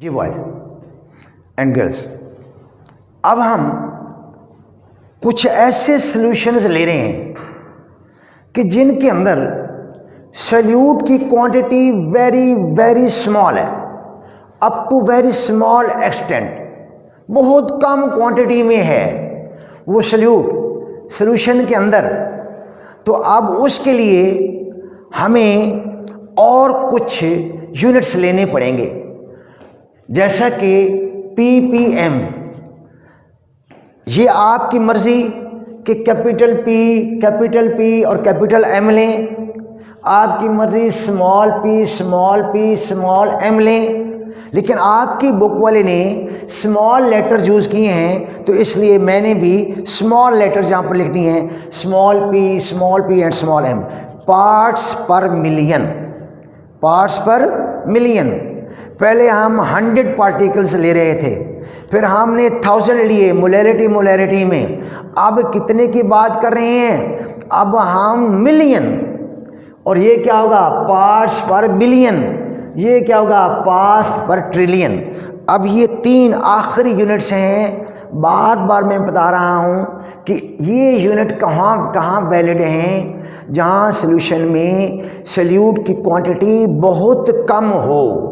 Ji boys and girls, अब हम कुछ ऐसे सॉल्यूशंस ले रहे हैं कि जिनके अंदर सॉल्यूट की क्वांटिटी वेरी वेरी स्मॉल है, up to very small extent, बहुत कम क्वांटिटी में है वो सॉल्यूट सॉल्यूशन के अंदर। तो अब उसके लिए हमें और कुछ यूनिट्स लेने पड़ेंगे, जैसा कि ppm। ये आपकी मर्जी कि कैपिटल P और कैपिटल M लें, आपकी मर्जी स्मॉल p स्मॉल m लें, लेकिन आपकी बुक वाले ने स्मॉल लेटर यूज़ किए हैं, तो इसलिए मैंने भी स्मॉल लेटर यहाँ पर लिख दिए हैं, small p and small m। Parts per million. पहले हम 100 पार्टिकल्स ले रहे थे, फिर हमने 1000 लिए मोलैरिटी में, अब कितने की बात कर रहे हैं, अब हम मिलियन। और ये क्या होगा, पार्ट्स पर बिलियन, ये क्या होगा, पार्ट्स पर ट्रिलियन। अब ये 3 आखिरी यूनिट्स हैं, बार बार मैं बता रहा हूँ कि ये यूनिट कहाँ वैलिड हैं, जहाँ सॉल्यूशन में सॉल्यूट की क्वांटिटी बहुत कम हो,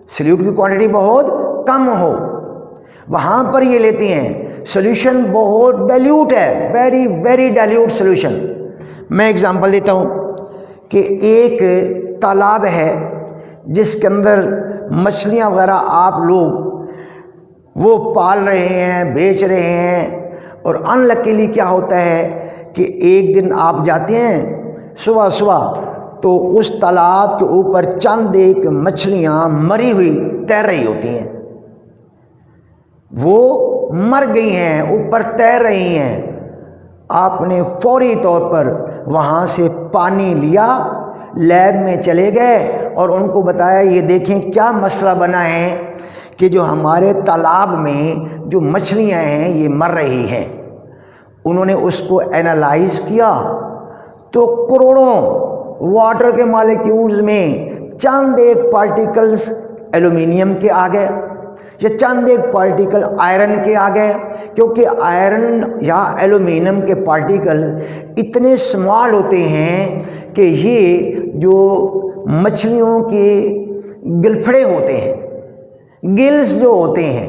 सॉल्यूट की क्वांटिटी बहुत कम हो, वहाँ पर ये लेते हैं। सॉल्यूशन बहुत डाइल्यूट है, वेरी वेरी डाइल्यूट सॉल्यूशन। मैं एग्जांपल देता हूँ कि एक तालाब है जिसके अंदर मछलियाँ वगैरह आप लोग वो पाल रहे हैं, बेच रहे हैं, और अनलकीली क्या होता है कि एक दिन आप जाते हैं सुबह तो उस तालाब के ऊपर चंद एक मछलियाँ मरी हुई तैर रही होती हैं, वो मर गई हैं, ऊपर तैर रही हैं। आपने फौरी तौर पर वहाँ से पानी लिया, लैब में चले गए और उनको बताया, ये देखें क्या मसला बना है कि जो हमारे तालाब में जो मछलियाँ हैं ये मर रही हैं। उन्होंने उसको एनालाइज किया तो करोड़ों वाटर के मॉलिक्यूल्स में चंद एक पार्टिकल्स एल्यूमिनियम के आ गए, या चंद एक पार्टिकल आयरन के आ गए, क्योंकि आयरन या एल्यूमिनियम के पार्टिकल इतने स्मॉल होते हैं कि ये जो मछलियों के गिलफड़े होते हैं, गिल्स जो होते हैं,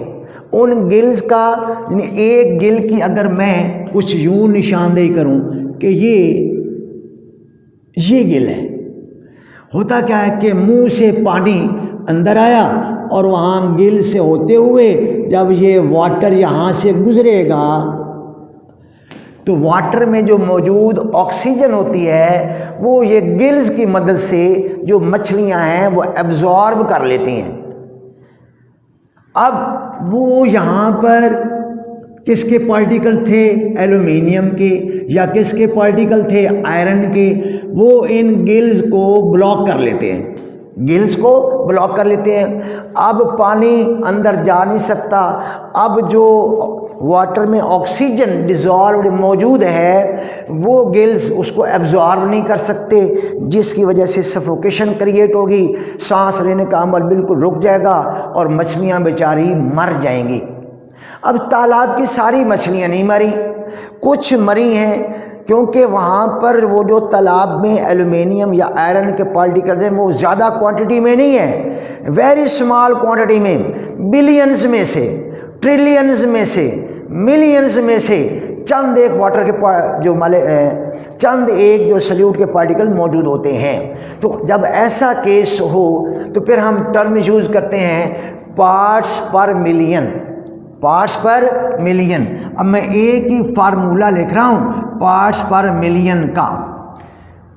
उन गिल्स का एक गिल की अगर मैं कुछ यूं निशानदेही करूं कि ये गिल है, होता क्या है कि मुंह से पानी अंदर आया और वहाँ गिल से होते हुए जब ये वाटर यहाँ से गुजरेगा तो वाटर में जो मौजूद ऑक्सीजन होती है वो ये गिल्स की मदद से जो मछलियाँ हैं वो एब्जॉर्ब कर लेती हैं। अब वो यहाँ पर किसके पार्टिकल थे, एल्यूमिनियम के, या किसके पार्टिकल थे, आयरन के, वो इन गिल्स को ब्लॉक कर लेते हैं, गिल्स को ब्लॉक कर लेते हैं। अब पानी अंदर जा नहीं सकता, अब जो वाटर में ऑक्सीजन डिजॉल्व्ड मौजूद है वो गिल्स उसको एब्जॉर्ब नहीं कर सकते, जिसकी वजह से सफोकेशन क्रिएट होगी, सांस लेने का अमल बिल्कुल रुक जाएगा और मछलियां बेचारी मर जाएंगी। अब तालाब की सारी मछलियां नहीं मरी, कुछ मरी हैं, क्योंकि वहाँ पर वो जो तालाब में एल्यूमिनियम या आयरन के पार्टिकल्स हैं वो ज़्यादा क्वांटिटी में नहीं है, वेरी स्मॉल क्वांटिटी में, बिलियंस में से, ट्रिलियंस में से, मिलियंस में से चंद एक वाटर के चंद एक जो सॉल्यूट के पार्टिकल मौजूद होते हैं। तो जब ऐसा केस हो तो फिर हम टर्म यूज़ करते हैं पार्ट्स पर मिलियन। अब मैं एक ही फार्मूला लिख रहा हूँ पार्ट्स पर मिलियन का।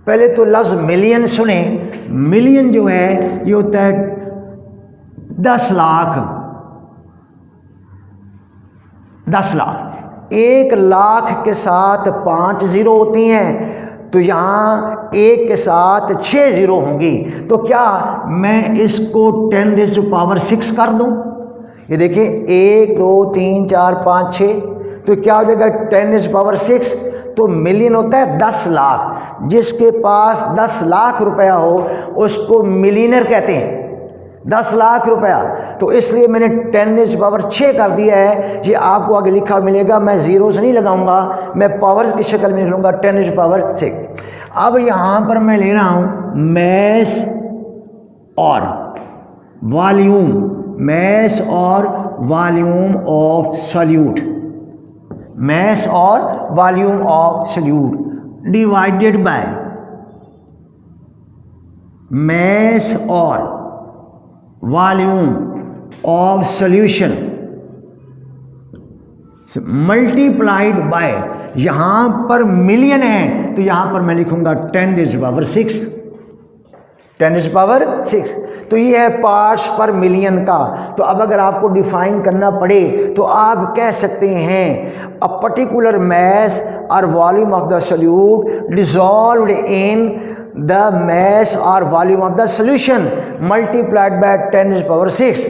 पहले तो लफ्ज़ मिलियन सुने, मिलियन जो है ये होता है 10 लाख, 1 लाख के साथ 5 ज़ीरो होती हैं, तो यहाँ 1 के साथ 6 ज़ीरो होंगी। तो क्या मैं इसको 10⁻6 कर दूँ? ये देखिए 1 2 3 4 5 6, तो क्या हो जाएगा 10⁻6। तो मिलियन होता है 10 लाख, जिसके पास 10 लाख रुपया हो उसको मिलियनर कहते हैं। 10 लाख रुपया। तो इसलिए मैंने 10⁻6 कर दिया है। ये आपको आगे लिखा मिलेगा, मैं जीरो से नहीं लगाऊंगा, मैं पावर्स की शक्ल में लिखूंगा 10⁻6। अब यहाँ पर मैं ले रहा हूँ मैस और वॉल्यूम, मैस और वॉल्यूम ऑफ सॉल्यूट, मैस और volume of solute divided by mass और volume of solution multiplied by, यहां पर मिलियन है तो यहां पर मैं लिखूंगा 10⁻6, 10⁻6। तो ये है पार्ट्स पर मिलियन का। तो अब अगर आपको डिफाइन करना पड़े तो आप कह सकते हैं अ पर्टिकुलर मैस और volume of the solute dissolved in the mass और volume of the solution multiplied by 10⁻6।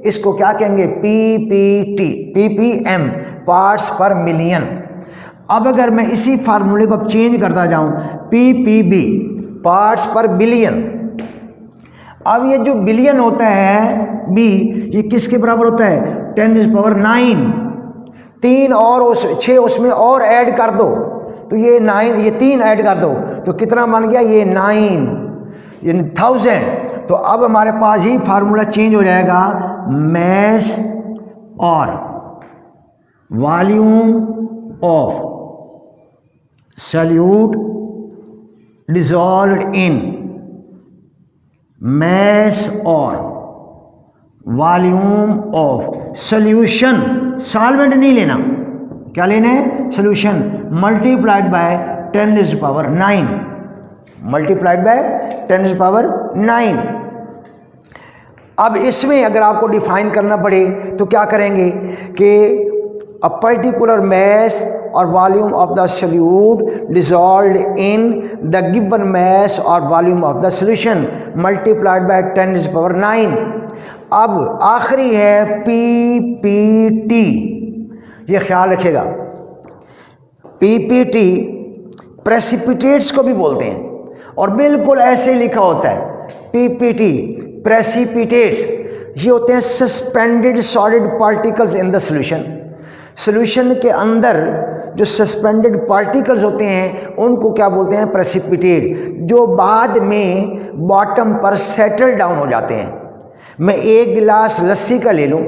इसको क्या कहेंगे? PPT, PPM, parts per million. अब अगर मैं इसी फार्मूले को अब चेंज करता जाऊं, पीपीबी, पार्ट्स पर बिलियन। अब ये जो बिलियन होता है बी, ये किसके बराबर होता है? 10⁹। 3 और 6 उसमें और ऐड कर दो तो ये 9, ये 3 ऐड कर दो तो कितना बन गया? ये 9, यानी 1000। तो अब हमारे पास ही फार्मूला चेंज हो जाएगा, मैस और volume of solute dissolved in mass और वॉल्यूम ऑफ सॉल्यूशन, सॉल्वेंट नहीं लेना, क्या लेना है? Solution multiplied by 10⁹, multiplied by 10⁹। अब इसमें अगर आपको डिफाइन करना पड़े तो क्या करेंगे कि अ पर्टिकुलर मैस और volume of the solute dissolved in the given mass और volume of the solution multiplied by 10⁹। अब आखिरी है पीपीटी, ये ख्याल रखिएगा, पीपीटी प्रेसिपिटेट्स को भी बोलते हैं और बिल्कुल ऐसे लिखा होता है पीपीटी प्रेसिपिटेट्स। ये होते हैं suspended solid particles in the solution. Solution के अंदर जो सस्पेंडेड पार्टिकल्स होते हैं उनको क्या बोलते हैं? प्रेसिपिटेट, जो बाद में बॉटम पर सेटल डाउन हो जाते हैं। मैं एक गिलास लस्सी का ले लूं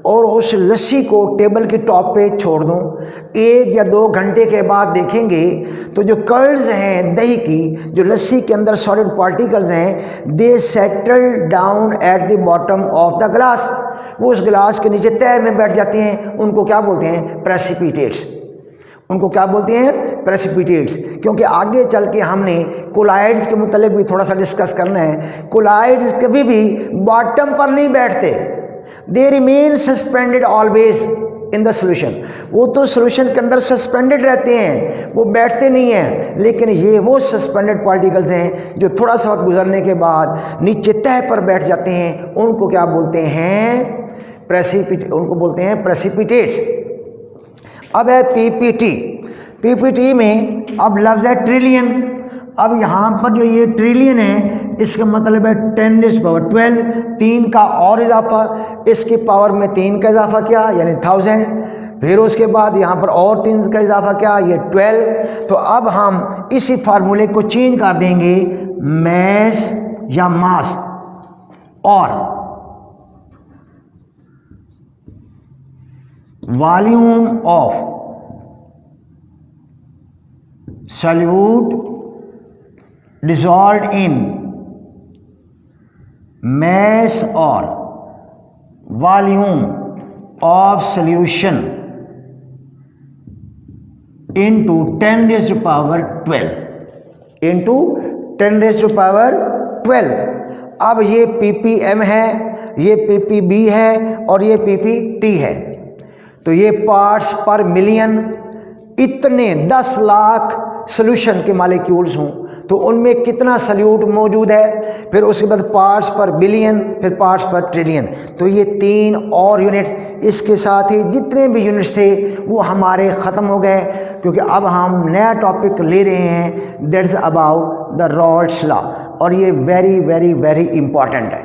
और उस लस्सी को टेबल के टॉप पे छोड़ दूं, 1 या 2 घंटे के बाद देखेंगे तो जो कर्ल्स हैं दही की, जो लस्सी के अंदर सॉलिड पार्टिकल्स हैं, they settle down at the bottom of the glass, वो उस गिलास के नीचे तह में बैठ जाते हैं। उनको क्या बोलते हैं? प्रेसिपिटेट्स। उनको क्या बोलते हैं? प्रेसिपिटेट्स। क्योंकि आगे चल के हमने कोलाइड्स के मुतालिक भी थोड़ा सा डिस्कस करना है। कोलाइड्स कभी भी बॉटम पर नहीं बैठते, they remain suspended always in the solution. वो तो सोल्यूशन के अंदर सस्पेंडेड रहते हैं, वो बैठते नहीं हैं। लेकिन ये वो सस्पेंडेड पार्टिकल्स हैं जो थोड़ा सा वक्त गुजरने के बाद नीचे तह पर बैठ जाते हैं। उनको क्या बोलते हैं? उनको बोलते हैं प्रेसिपिटेट्स। अब है पीपीटी। पीपीटी में अब लफ्ज़ है ट्रिलियन। अब यहाँ पर जो ये ट्रिलियन है इसका मतलब है 10⁻12, 3 का और इजाफा, इसकी पावर में 3 का इजाफा किया यानी 1000, फिर उसके बाद यहाँ पर और 3 का इजाफा किया, ये 12। तो अब हम इसी फार्मूले को चेंज कर देंगे, मैस या मास और volume of solute dissolved in mass और volume of solution into 10⁻12 into 10⁻12। अब ये पीपीएम है, ये पीपीबी है और ये पीपीटी है। तो ये पार्ट्स पर मिलियन, इतने 10 लाख सॉल्यूशन के मॉलिक्यूल्स हों तो उनमें कितना सॉल्यूट मौजूद है, फिर उसके बाद पार्ट्स पर बिलियन, फिर पार्ट्स पर ट्रिलियन। तो ये 3 और यूनिट्स, इसके साथ ही जितने भी यूनिट्स थे वो हमारे ख़त्म हो गए, क्योंकि अब हम नया टॉपिक ले रहे हैं, that is about the Rawls law, और ये वेरी वेरी वेरी इंपॉर्टेंट है।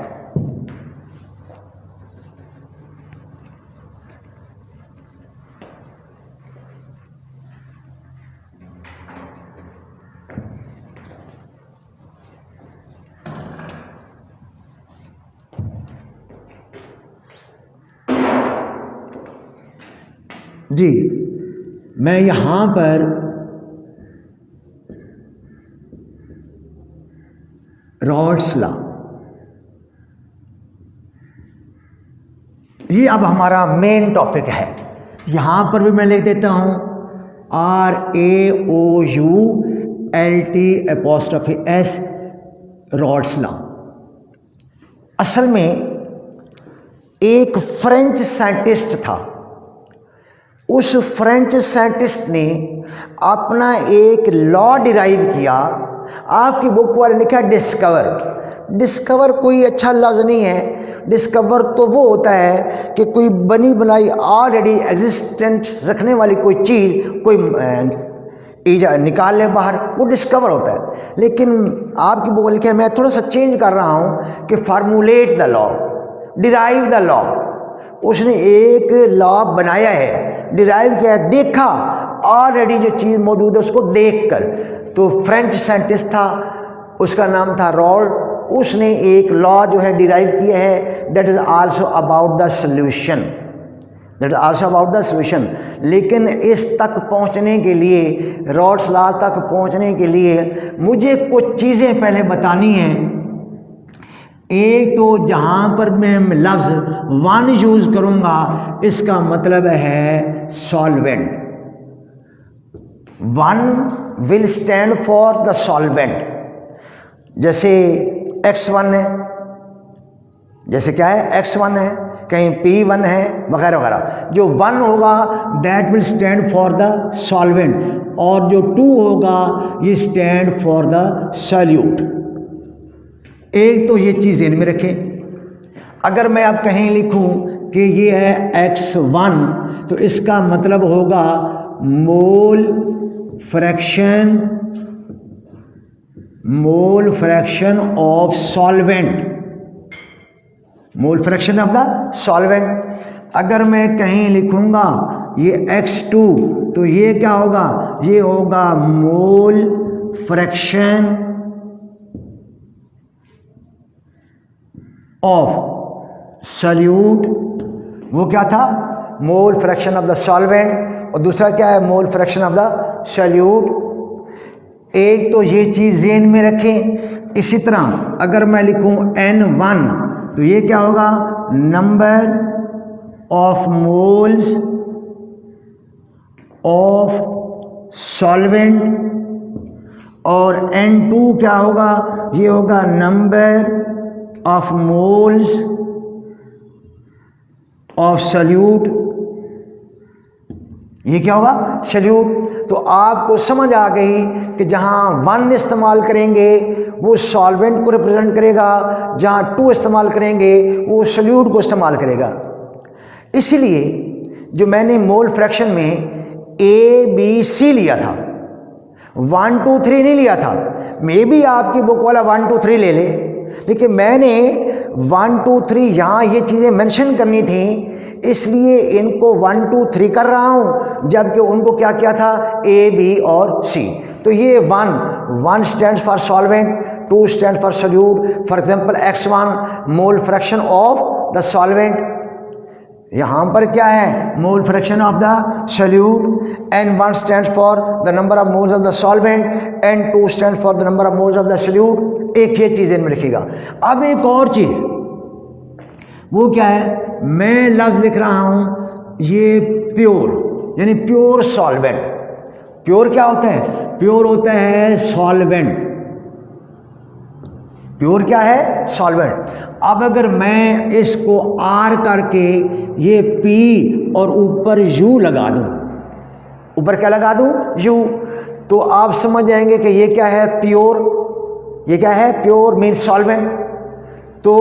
जी मैं यहाँ पर रॉल्स लॉ, ये अब हमारा मेन टॉपिक है। यहाँ पर भी मैं लिख देता हूँ RAOULTS रॉल्स लॉ। असल में एक फ्रेंच साइंटिस्ट था, उस फ्रेंच साइंटिस्ट ने अपना एक लॉ डिराइव किया। आपकी बुक वाले लिखा डिस्कवर। डिस्कवर कोई अच्छा लफ्ज़ नहीं है। डिस्कवर तो वो होता है कि कोई बनी बनाई ऑलरेडी एग्जिस्टेंट रखने वाली कोई चीज़ कोई निकाल ले बाहर, वो डिस्कवर होता है। लेकिन आपकी बुक लिखा है, मैं थोड़ा सा चेंज कर रहा हूँ कि formulate the law, derive the law. उसने एक लॉ बनाया है, डिराइव किया है, देखा ऑलरेडी जो चीज़ मौजूद है उसको देखकर। तो फ्रेंच साइंटिस्ट था, उसका नाम था रॉल्ट। उसने एक लॉ जो है डिराइव किया है, that is also about the solution, that is also about the solution. लेकिन इस तक पहुंचने के लिए, रॉल्स लॉ तक पहुंचने के लिए मुझे कुछ चीज़ें पहले बतानी हैं। एक तो जहाँ पर मैं लफ्ज़ वन यूज़ करूँगा, इसका मतलब है solvent. One will stand for the solvent. जैसे X1 है, जैसे क्या है X1 है, कहीं P1 है, वगैरह वगैरह। जो वन होगा that will stand for the solvent, और जो टू होगा ये स्टैंड फॉर द सॉल्यूट। एक तो ये चीज़ ध्यान में रखें। अगर मैं अब कहीं लिखूं कि ये है X1, तो इसका मतलब होगा मोल fraction of solvent, mole fraction of the solvent. अगर मैं कहीं लिखूंगा ये X2, तो ये क्या होगा, ये होगा मोल फ्रैक्शन ऑफ सॉल्यूट। वो क्या था, मोल फ्रैक्शन ऑफ द सॉल्वेंट, और दूसरा क्या है, mole fraction of the solute. एक तो ये चीज़ ज़हन में रखें। इसी तरह अगर मैं लिखूं N1, तो ये क्या होगा, number of moles of solvent, और N2 क्या होगा, ये होगा number of moles of solute. ये क्या होगा, सॉल्यूट। तो आपको समझ आ गई कि जहां वन इस्तेमाल करेंगे वो सॉल्वेंट को रिप्रेजेंट करेगा, जहां टू इस्तेमाल करेंगे वो सॉल्यूट को इस्तेमाल करेगा। इसीलिए जो मैंने मोल फ्रैक्शन में ABC लिया था, 1 2 3 नहीं लिया था। मे बी आपकी बुक वाला 1 2 3 ले ले, लेकिन मैंने 1 2 3 यहाँ ये चीज़ें मेंशन करनी थी, इसलिए इनको 1 2 3 कर रहा हूँ, जबकि उनको क्या किया था, A B और C। तो ये 1 stands for solvent, 2 stand for solute. For example X1 mole fraction of the solvent, यहाँ पर क्या है, mole fraction of the solute. N1 stands for the number of moles of the solvent, N2 stands for the number of moles of the solute. एक ये चीज़ इनमें रखिएगा। अब एक और चीज़, वो क्या है, मैं लफ्ज़ लिख रहा हूँ ये प्योर, यानी प्योर सॉल्वेंट। प्योर क्या होता है, प्योर होता है सॉल्वेंट। प्योर क्या है, सॉल्वेंट। अब अगर मैं इसको R करके ये P और ऊपर U लगा दूं, ऊपर क्या लगा दूं, U, तो आप समझ जाएंगे कि ये क्या है, प्योर। ये क्या है, प्योर मीन्स सॉल्वेंट। तो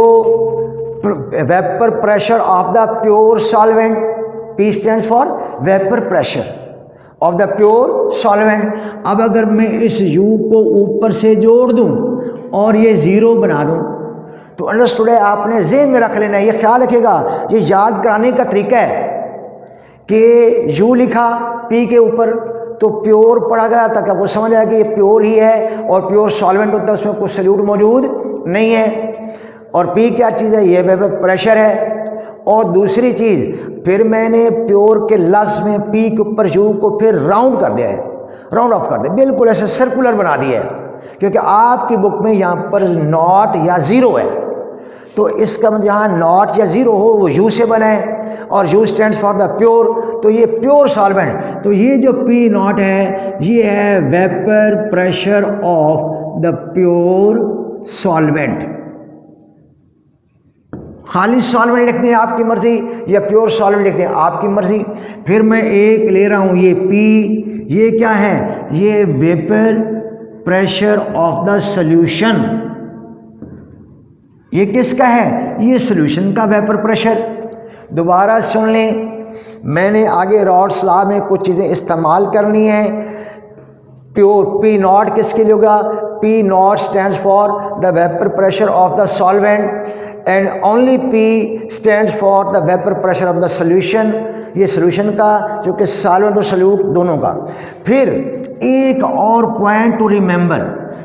vapour pressure of the pure solvent, P stands for vapour pressure of the pure solvent. अब अगर मैं इस U को ऊपर से जोड़ दूं और ये 0 बना दूं, तो अंडरस्टूड है। आपने ज़हन में रख लेना है, ये ख्याल रखिएगा, ये याद कराने का तरीका है कि U लिखा P के ऊपर तो प्योर पढ़ा गया, तक आपको समझ आया कि ये प्योर ही है, और प्योर सॉल्वेंट होता है, उसमें कुछ सॉल्यूट मौजूद नहीं है। और P क्या चीज़ है, ये वेपर प्रेशर है। और दूसरी चीज़ फिर मैंने प्योर के लफ्ज़ में पी के ऊपर यू को फिर राउंड कर दिया है, राउंड ऑफ कर दिया, बिल्कुल ऐसे सर्कुलर बना दिया है, क्योंकि आपकी बुक में यहाँ पर नॉट या ज़ीरो है, तो इसका मतलब यहाँ नॉट या ज़ीरो हो वो यू से बना है, और you stands for the pure, तो ये प्योर सॉल्वेंट। तो ये जो पी नॉट है ये है vapour pressure of the pure solvent. खाली सॉल्वेंट लिखते हैं आपकी मर्जी, या प्योर सॉल्वेंट लिखते हैं आपकी मर्जी। फिर मैं एक ले रहा हूँ ये पी, ये क्या है, ये vapour pressure of the solution. ये किसका है, ये सॉल्यूशन का वेपर प्रेशर। दोबारा सुन लें, मैंने आगे रॉड्स लॉ में कुछ चीज़ें इस्तेमाल करनी है। प्योर पी नॉट किसके लिए होगा, P not stands for the vapour pressure of the solvent and only P stands for the vapour pressure of the solution. ये सॉल्यूशन का, जो कि सॉल्वेंट और सॉल्यूट दोनों का। फिर एक और पॉइंट टू रिमेंबर,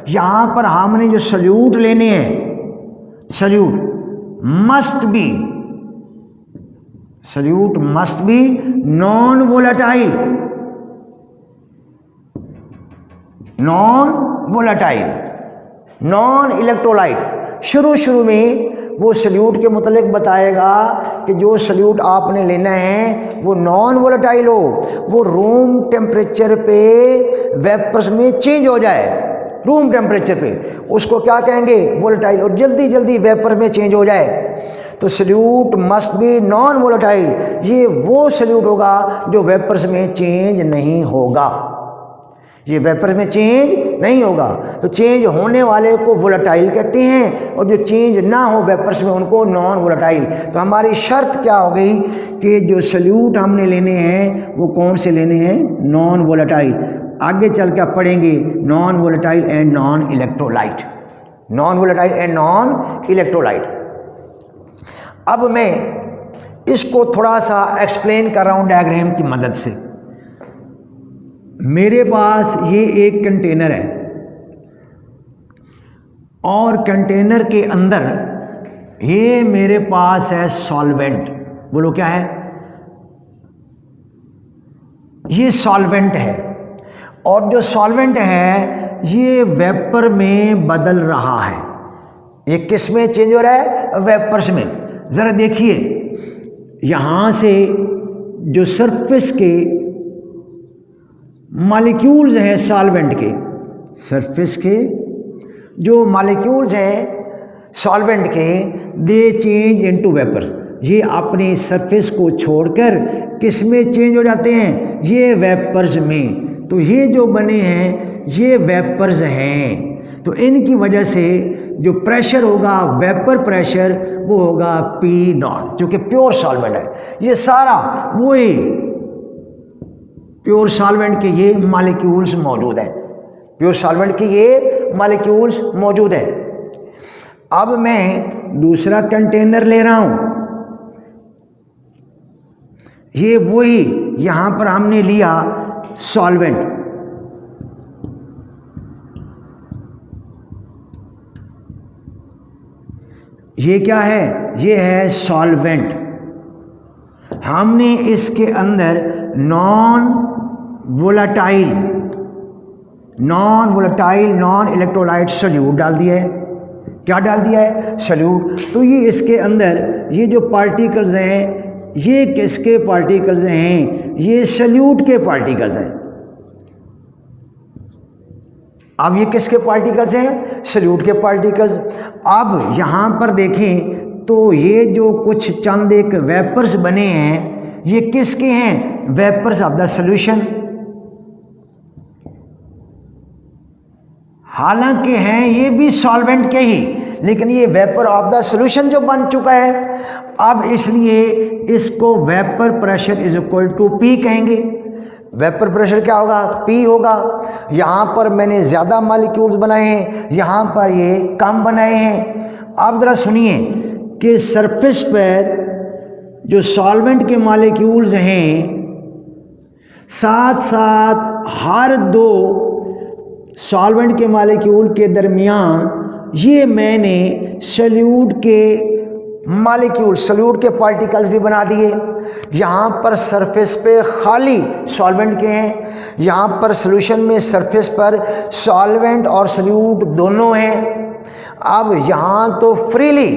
यहाँ पर हमने जो सॉल्यूट लेने हैं, solute must be non volatile, non electrolyte. शुरू में वो सॉल्यूट के मुतालिक बताएगा कि जो सॉल्यूट आपने लेना है वो नॉन वोलेटाइल हो, वो रूम टेम्परेचर पे वेपर्स में चेंज हो जाए, रूम टेम्परेचर पे, उसको क्या कहेंगे, वोलेटाइल, और जल्दी जल्दी वेपर में चेंज हो जाए। तो solute must be non volatile, ये वो सॉल्यूट होगा जो वेपर्स में चेंज नहीं होगा, ये वेपर में चेंज नहीं होगा। तो चेंज होने वाले को वोलेटाइल कहते हैं, और जो चेंज ना हो वेपर्स में उनको नॉन वोलेटाइल। तो हमारी शर्त क्या हो गई कि जो सॉल्यूट हमने लेने हैं वो कौन से लेने हैं, नॉन वोलेटाइल। आगे चल के आप पढ़ेंगे non volatile and non electrolyte, non volatile and non electrolyte. अब मैं इसको थोड़ा सा एक्सप्लेन कर रहा हूँ डायग्राम की मदद से। मेरे पास ये एक कंटेनर है और कंटेनर के अंदर ये मेरे पास है सॉल्वेंट। बोलो क्या है, ये सॉल्वेंट है, और जो सॉल्वेंट है ये वेपर में बदल रहा है। ये किस में चेंज हो रहा है, वेपर्स में। ज़रा देखिए, यहाँ से जो सरफेस के मॉलिक्यूल्स हैं सॉल्वेंट के, सरफेस के जो मॉलिक्यूल्स हैं सॉल्वेंट के, दे चेंज इनटू वेपर्स। ये अपने सरफेस को छोड़कर किस में चेंज हो जाते हैं, ये वेपर्स में। तो ये जो बने हैं ये वेपर्स हैं, तो इनकी वजह से जो प्रेशर होगा, वेपर प्रेशर, वो होगा पी नॉट, जो कि प्योर सॉल्वेंट है। ये सारा वही प्योर सॉल्वेंट के ये मॉलिक्यूल्स मौजूद हैं, प्योर सॉल्वेंट के ये मॉलिक्यूल्स मौजूद हैं। अब मैं दूसरा कंटेनर ले रहा हूं, ये वही यहां पर हमने लिया सॉल्वेंट, ये क्या है, ये है सॉल्वेंट। हमने इसके अंदर non volatile non electrolyte solute डाल दिया है। क्या डाल दिया है, सॉल्यूट। तो ये इसके अंदर ये जो पार्टिकल्स हैं, ये किसके पार्टिकल्स हैं, ये सॉल्यूट के पार्टिकल्स हैं। अब ये किसके पार्टिकल्स हैं, सॉल्यूट के पार्टिकल्स। अब यहाँ पर देखें तो ये जो कुछ चंद एक वेपर्स बने हैं, ये किसके हैं, वेपर्स ऑफ द सॉल्यूशन। हालांकि हैं ये भी सॉल्वेंट के ही, लेकिन ये वेपर ऑफ द सॉल्यूशन जो बन चुका है। अब इसलिए इसको vapour pressure is equal to P कहेंगे। वेपर प्रेशर क्या होगा, पी होगा। यहाँ पर मैंने ज़्यादा मॉलिक्यूल्स बनाए हैं, यहाँ पर ये कम बनाए हैं। आप ज़रा सुनिए कि सरफेस पर जो सॉल्वेंट के मॉलिक्यूल्स हैं, साथ साथ हर दो सॉल्वेंट के मॉलिक्यूल के दरमियान ये मैंने सॉल्यूट के मॉलिक्यूल सॉल्यूट के पार्टिकल्स भी बना दिए। यहाँ पर सरफेस पे खाली सॉल्वेंट के हैं, यहाँ पर सॉल्यूशन में सरफेस पर सॉल्वेंट और सॉल्यूट दोनों हैं। अब यहाँ तो फ्रीली,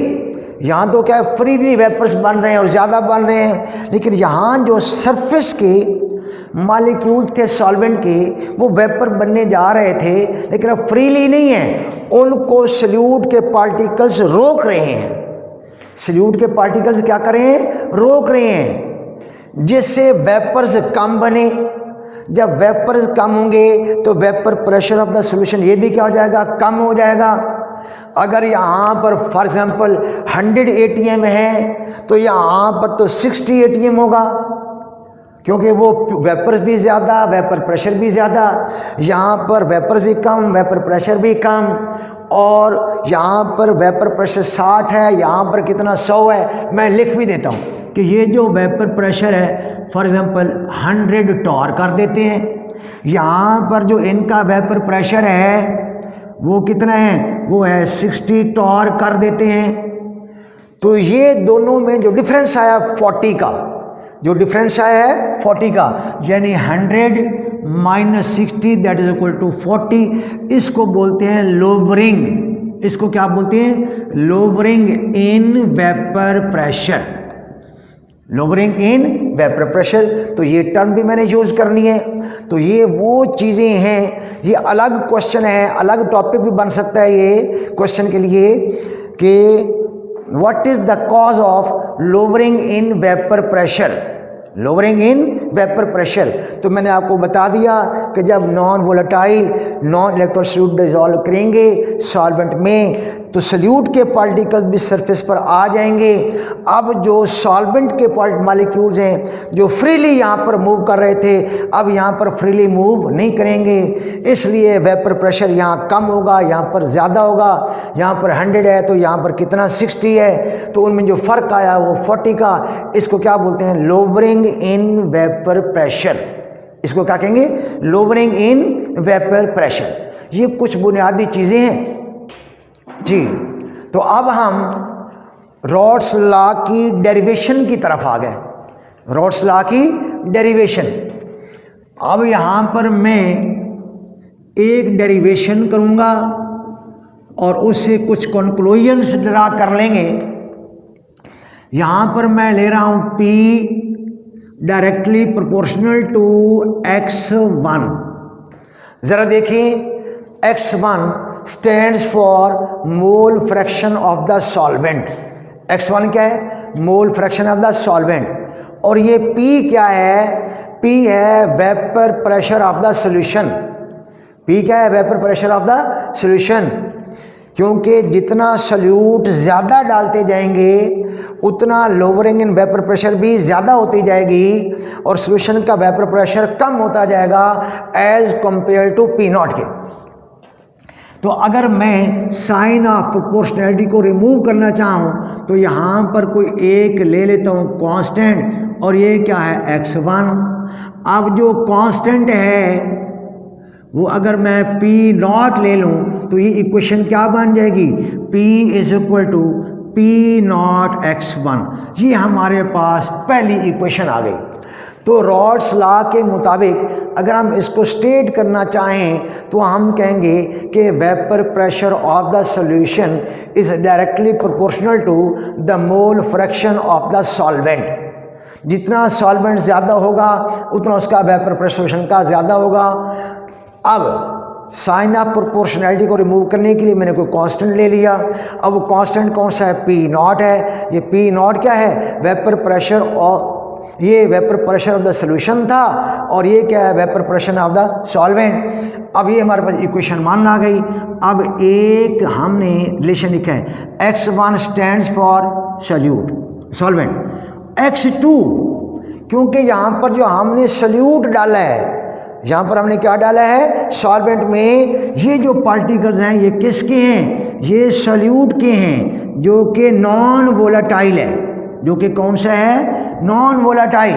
यहाँ तो क्या है, फ्रीली वेपर्स बन रहे हैं और ज़्यादा बन रहे हैं, लेकिन यहाँ जो सरफेस के मॉलिक्यूल थे सॉल्वेंट के वो वेपर बनने जा रहे थे, लेकिन अब फ्रीली नहीं है, उनको सॉल्यूट के पार्टिकल्स रोक रहे हैं। सॉल्यूट के पार्टिकल्स क्या कर रहे हैं, रोक रहे हैं, जिससे वेपर्स कम बने। जब वेपर्स कम होंगे तो vapour pressure of the solution ये भी क्या हो जाएगा, कम हो जाएगा। अगर यहाँ पर फॉर एग्जांपल 100 ATM है तो यहाँ पर तो 60 ATM होगा, क्योंकि वो वेपर्स भी ज़्यादा, वेपर प्रेशर भी ज़्यादा। यहाँ पर वेपर्स भी कम, वेपर प्रेशर भी कम, और यहाँ पर वेपर प्रेशर 60 है, यहाँ पर कितना 100 है। मैं लिख भी देता हूँ कि ये जो वेपर प्रेशर है फॉर एग्जांपल 100 टॉर कर देते हैं। यहाँ पर जो इनका वेपर प्रेशर है वो कितना है, वो है 60 टॉर कर देते हैं। तो ये दोनों में जो डिफरेंस आया 40 का, जो डिफरेंस आया है 40 का, यानी 100 - 60 दैट इज इक्वल टू 40। इसको बोलते हैं लोवरिंग। इसको क्या बोलते हैं, लोवरिंग इन वेपर प्रेशर, लोवरिंग इन वेपर प्रेशर। तो ये टर्म भी मैंने यूज करनी है। तो ये वो चीज़ें हैं, ये अलग क्वेश्चन है, अलग टॉपिक भी बन सकता है ये क्वेश्चन के लिए कि what is the cause of lowering in vapour pressure, lowering in vapour pressure. तो मैंने आपको बता दिया कि जब non volatile non electrode solute dissolve करेंगे सॉल्वेंट में तो सॉल्यूट के पार्टिकल्स भी सरफेस पर आ जाएंगे। अब जो सॉल्वेंट के मॉलिक्यूल्स हैं जो फ्रीली यहाँ पर मूव कर रहे थे, अब यहाँ पर फ्रीली मूव नहीं करेंगे, इसलिए वेपर प्रेशर यहाँ कम होगा, यहाँ पर ज़्यादा होगा। यहाँ पर 100 है तो यहाँ पर कितना 60 है, तो उनमें जो फ़र्क आया वो 40 का। इसको क्या बोलते हैं, लोवरिंग इन वेपर प्रेशर। इसको क्या कहेंगे, लोवरिंग इन वेपर प्रेशर। ये कुछ बुनियादी चीज़ें हैं जी। तो अब हम रॉड्स लॉ की डेरिवेशन की तरफ आ गए, रॉड्स लॉ की डेरिवेशन। अब यहाँ पर मैं एक डेरिवेशन करूँगा और उससे कुछ कंक्लूजन्स ड्रा कर लेंगे। यहाँ पर मैं ले रहा हूँ P directly proportional to x1। ज़रा देखिए, x1 stands for mole fraction of the solvent. x1 क्या है, mole fraction of the solvent. और ये P क्या है, P है vapour pressure of the solution. P क्या है, vapour pressure of the solution. क्योंकि जितना सॉल्यूट ज़्यादा डालते जाएंगे उतना लोवरिंग इन वेपर प्रेशर भी ज़्यादा होती जाएगी और सॉल्यूशन का वेपर प्रेशर कम होता जाएगा एज कंपेयर टू P0 के। तो अगर मैं साइन ऑफ प्रोपोर्शनैलिटी को रिमूव करना चाहूँ तो यहाँ पर कोई एक ले लेता हूँ कांस्टेंट, और ये क्या है x1। अब जो कांस्टेंट है वो अगर मैं P0 ले लूँ तो ये इक्वेशन क्या बन जाएगी, P = P0 x1। ये हमारे पास पहली इक्वेशन आ गई। तो रॉड्स लॉ के मुताबिक अगर हम इसको स्टेट करना चाहें तो हम कहेंगे कि vapour pressure of the solution is directly proportional to the mole fraction of the solvent. जितना सॉल्वेंट ज़्यादा होगा उतना उसका वेपर प्रेशर सॉल्यूशन का ज़्यादा होगा। अब साइन ऑफ प्रोपोर्शनैलिटी को रिमूव करने के लिए मैंने कोई कांस्टेंट ले लिया। अब वो कांस्टेंट कौन सा है, P0 है। ये P0 क्या है, वेपर प्रेशर, और ये vapour pressure of the solution था, और ये क्या है, vapour pressure of the solvent. अब ये हमारे पास इक्वेशन 1 आ गई। अब एक हमने रिलेशन लिखा है, x1 stands for solvent, x2 क्योंकि यहाँ पर जो हमने सॉल्यूट डाला है, यहाँ पर हमने क्या डाला है, सॉल्वेंट में ये जो पार्टिकल्स हैं ये किसके हैं, ये सॉल्यूट के हैं, जो कि नॉन वोलेटाइल है, जो कि कौन सा है, नॉन वोलेटाइल।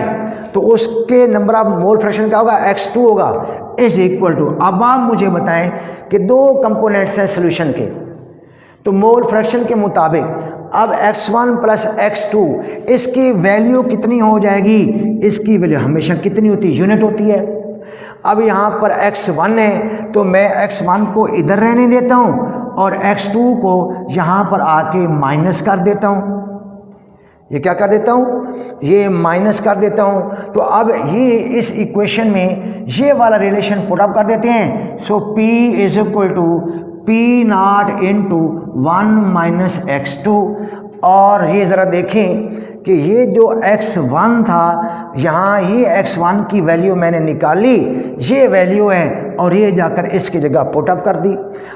तो उसके नंबर ऑफ मोल फ्रैक्शन क्या होगा, x2 होगा, इज इक्वल टू। अब आप मुझे बताएं कि दो कंपोनेंट्स हैं सॉल्यूशन के, तो मोल फ्रैक्शन के मुताबिक अब x1 प्लस x2 इसकी वैल्यू कितनी हो जाएगी? इसकी वैल्यू हमेशा कितनी होती है? यूनिट होती है। अब यहाँ पर x1 है तो मैं x1 को इधर रहने देता हूँ और x2 को यहाँ पर आके माइनस कर देता हूँ। ये क्या कर देता हूँ? ये माइनस कर देता हूँ। तो अब ये इस इक्वेशन में ये वाला रिलेशन पुट अप कर देते हैं। So P is equal to P0 into 1 minus x2। और ये ज़रा देखें कि ये जो x1 था, यहाँ ये x1 की वैल्यू मैंने निकाली, ये वैल्यू है और ये जाकर इसकी जगह पुट अप कर दी।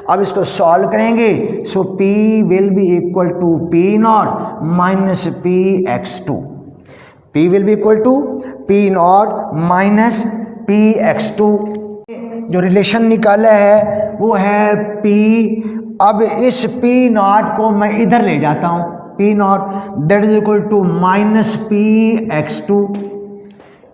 अब इसको सॉल्व करेंगे। So P will be equal to P0 minus Px2। P will be equal to P0 minus Px2। जो रिलेशन निकाला है वो है P। अब इस P0 को मैं इधर ले जाता हूँ, P0 that is equal to minus Px2।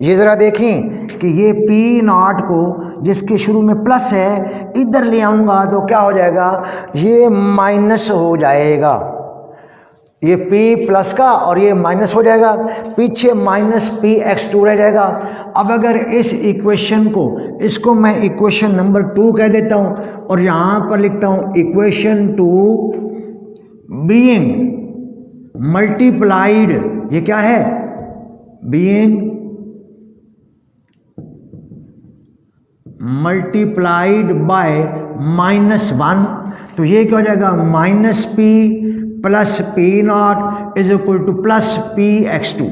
ये ज़रा देखें कि ये P0 को जिसके शुरू में प्लस है इधर ले आऊँगा तो क्या हो जाएगा? ये माइनस हो जाएगा। ये P प्लस का और ये माइनस हो जाएगा, पीछे माइनस Px2 रह जाएगा। अब अगर इस इक्वेशन को, इसको मैं इक्वेशन नंबर 2 कह देता हूँ और यहाँ पर लिखता हूँ इक्वेशन 2 बीइंग मल्टीप्लाइड, ये क्या है? Being multiplied by -1। तो ये क्या हो जाएगा? Minus P plus P0 is equal two plus Px2,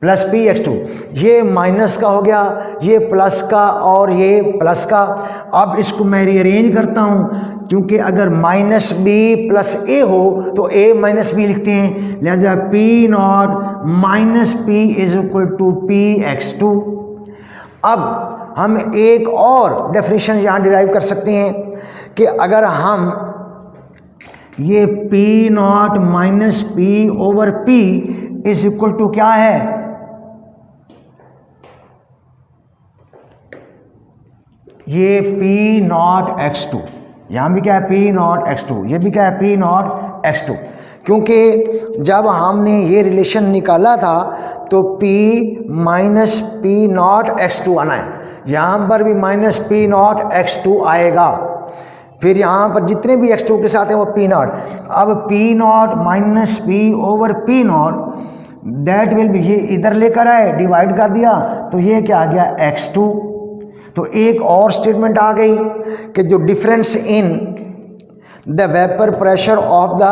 plus Px2। ये माइनस का हो गया, ये प्लस का और ये प्लस का। अब इसको मैं रीअरेंज करता हूँ, क्योंकि अगर माइनस b प्लस a हो तो a माइनस b लिखते हैं, लिहाजा P0 minus P is equal to Px2। अब हम एक और डेफिनेशन यहाँ डिराइव कर सकते हैं कि अगर हम ये P0 minus P over P is equal to क्या है? ये P0 x2, यहाँ भी क्या है? P0 x2, ये भी क्या है? P0 x2। क्योंकि जब हमने ये रिलेशन निकाला था तो P माइनस P0 x2 आना है, यहाँ पर भी माइनस P0 x2 आएगा। फिर यहाँ पर जितने भी x2 के साथ हैं वो P0। अब P0 minus P over P0 that will be, ये इधर लेकर आए, डिवाइड कर दिया तो ये क्या आ गया? x2। तो एक और स्टेटमेंट आ गई कि जो difference in the vapour pressure of the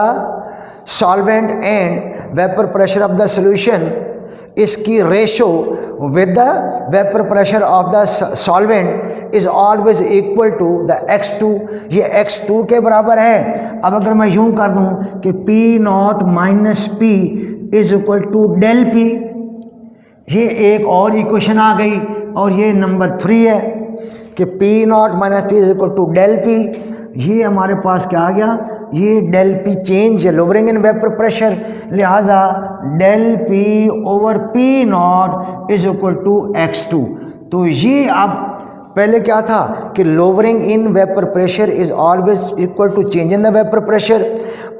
solvent and vapour pressure of the solution, इसकी ratio with the vapour pressure of the solvent is always equal to the x2। ये x2 के बराबर है। अब अगर मैं यूं कर दूं कि P0 minus P is equal to del P, ये एक और इक्वेशन आ गई और ये नंबर 3 है कि P0 minus P is equal to del P। ये हमारे पास क्या आ गया? ये डेल P चेंज है, लोअरिंग इन वेपर प्रेशर, लिहाजा del P over P0 is equal to x2। तो ये अब पहले क्या था कि lowering in vapour pressure is always equal to change in the vapour pressure.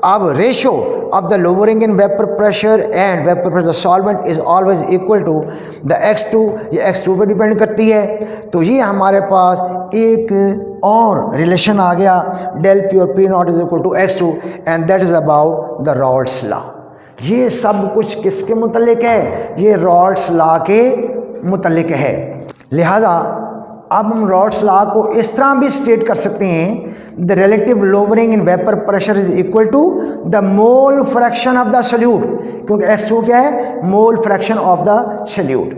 अब ratio of the lowering in vapour pressure and vapour pressure solvent is always equal to the x2, ये x2 पे depend करती है। तो ये हमारे पास एक और रिलेशन आ गया, डेल P और P0 is equal to x2 and that is about the Raoult's law. ये सब कुछ किसके मुतल्लिक है? ये रॉल्ड्स लॉ के मुतल्लिक है। लिहाजा अब हम रॉल्ड्स लॉ को इस तरह भी स्टेट कर सकते हैं, the relative lowering in vapour pressure is equal to the mole fraction of the solute, क्योंकि x2 क्या है? Mole fraction of the solute.